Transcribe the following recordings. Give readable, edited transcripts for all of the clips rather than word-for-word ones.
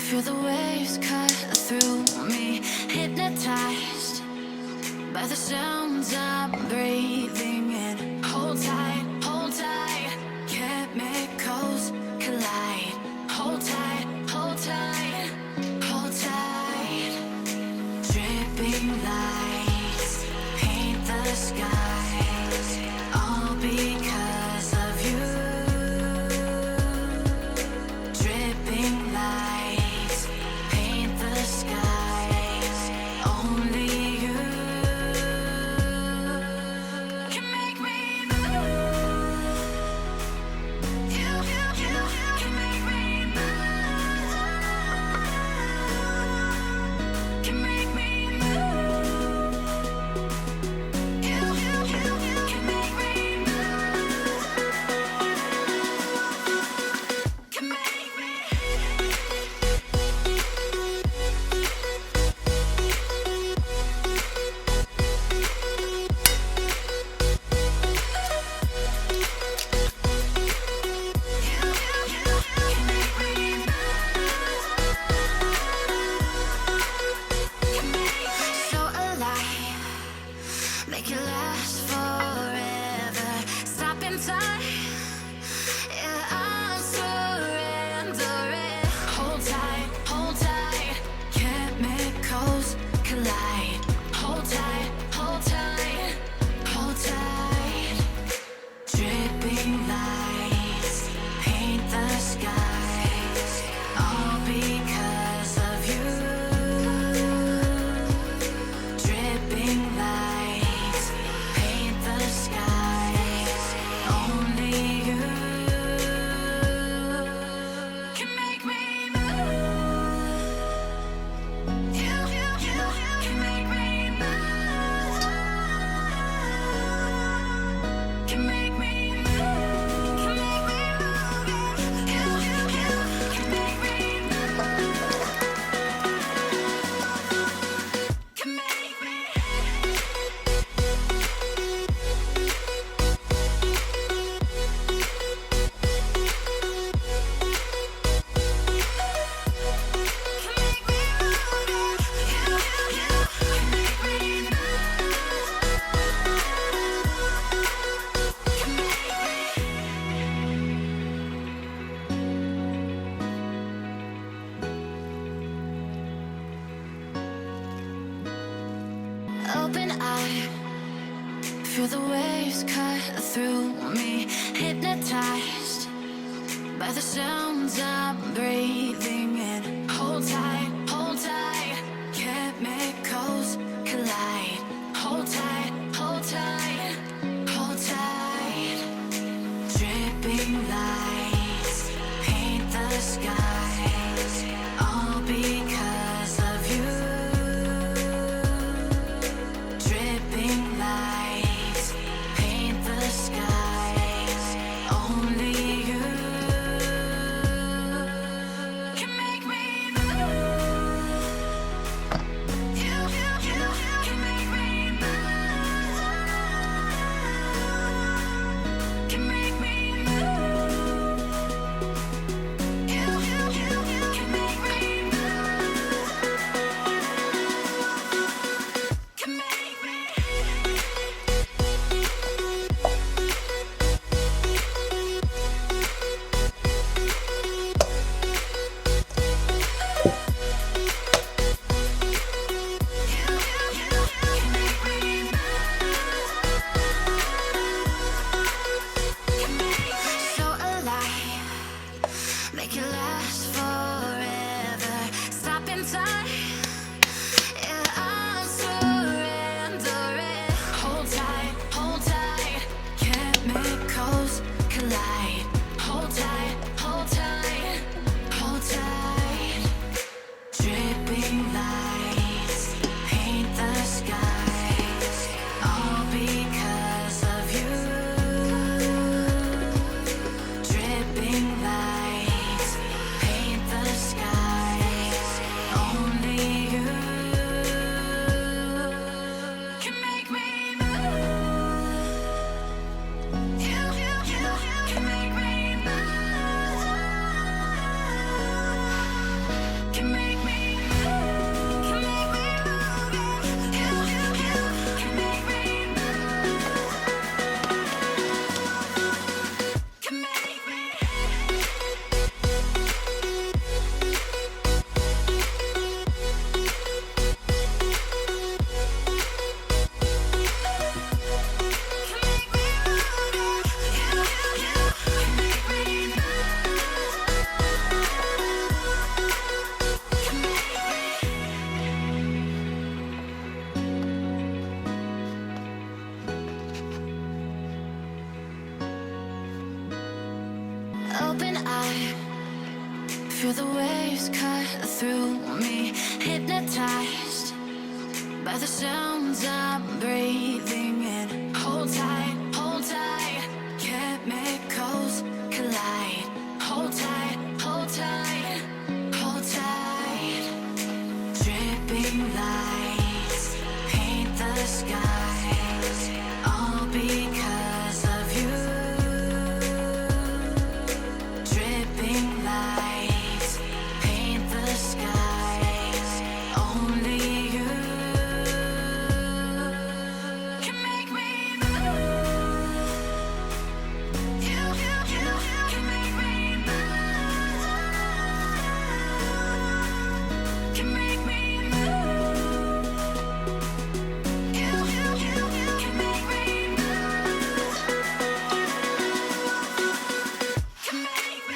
Feel the waves cut through me, hypnotized by the sounds I'm breathing in. Hold tight, chemicals collide. Hold tight, hold tight, hold tight. Dripping lights paint the skies, all because of you. Dripping lights paint the skies, only you can make me move. You can make me move. Can make me move. You can make me move. Can make me. So alive, make it last forever. Stop in time, yeah, I'm surrendering. Hold tight, chemicals collide. Hold tight, hold tight, hold tight. Dripping lights paint the skies, all because of you. Dripping lights paint the skies, only you can make me move. You can make me move. Can make me move. Can make me move. You can make me move. Can make me. Open eye, feel the waves cut through me, hypnotized by the sounds I'm breathing in. Hold tight, chemicals collide. Hold tight, hold tight, hold tight. Dripping lights paint the skies, all because of you. Dripping lights paint the skies, only you can make me move. Feel the waves cut through me, hypnotized by the sounds I'm breathing in. Hold tight, chemicals collide. Hold tight, hold tight, hold tight. Dripping lights paint the skies, all because of you. Dripping lights paint the skies, only you can make me move. You can make me move. Can make me move. You can make me move. Can make me.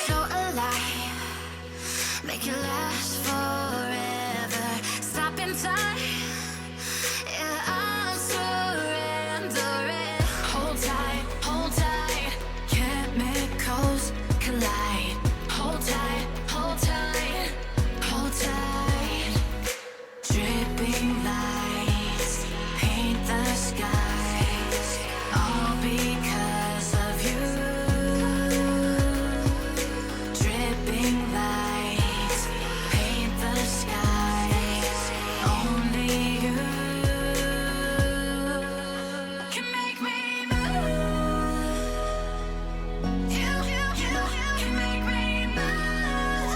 So alive, make it last forever. Stop in time, yeah, I'm surrendering. Hold tight, chemicals collide. Hold tight, hold tight, hold tight. Dripping lights paint the skies, all because of you. Dripping lights paint the skies, only you can make me move. You can make me move.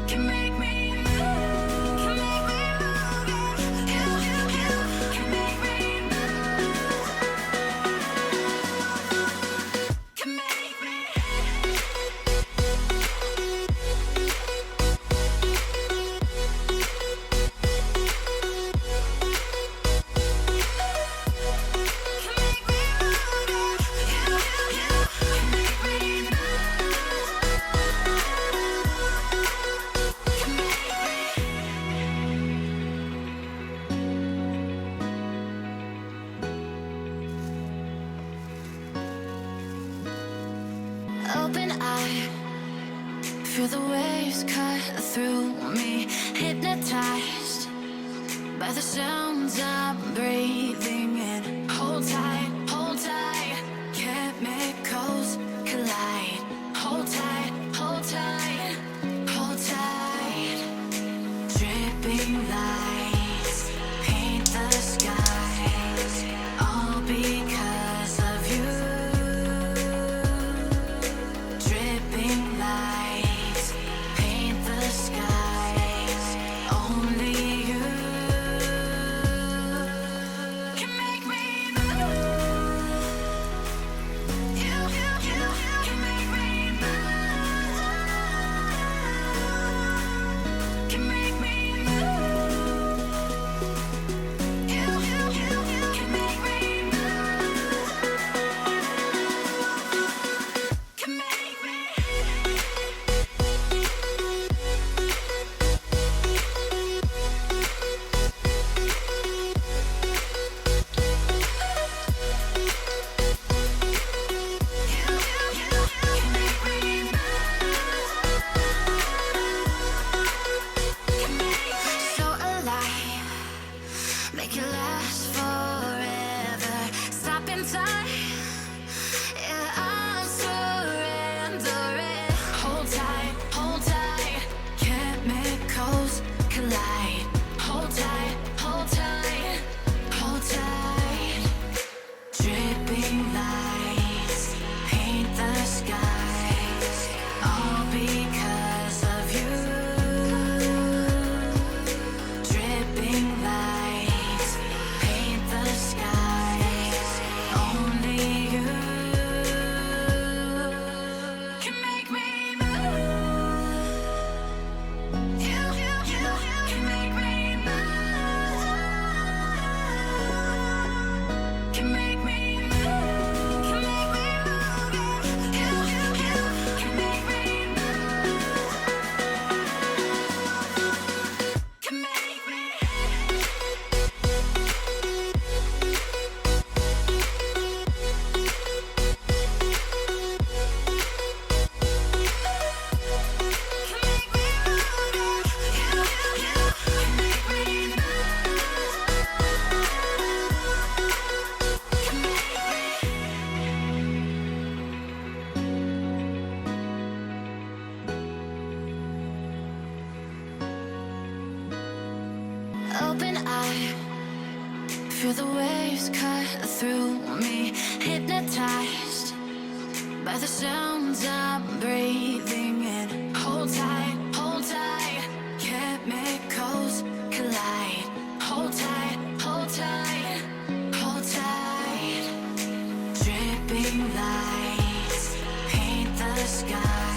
Can make me move. Can make me move. You can make me move. Can make me. Open eye, feel the waves cut through me, hypnotized by the sounds I'm breathing in. Hold tight, chemicals collide. Hold tight, hold tight, hold tight. Dripping lights paint the skies, all because of you. Dripping lights paint the skies, only you can make me move. You can make me move. Can make me move. You can make me move. Can make me. So alive, make it last forever. Stop in time, yeah, I'm surrendering. Hold tight, chemicals collide. Hold tight, hold tight. Dripping lights paint the skies, all because of you. Dripping lights paint the skies, only you can make me move. You can make me move. Can Feel the waves cut through me, hypnotized by the sounds I'm breathing in. Hold tight, chemicals collide. Hold tight, hold tight, hold tight. Dripping lights paint the sky.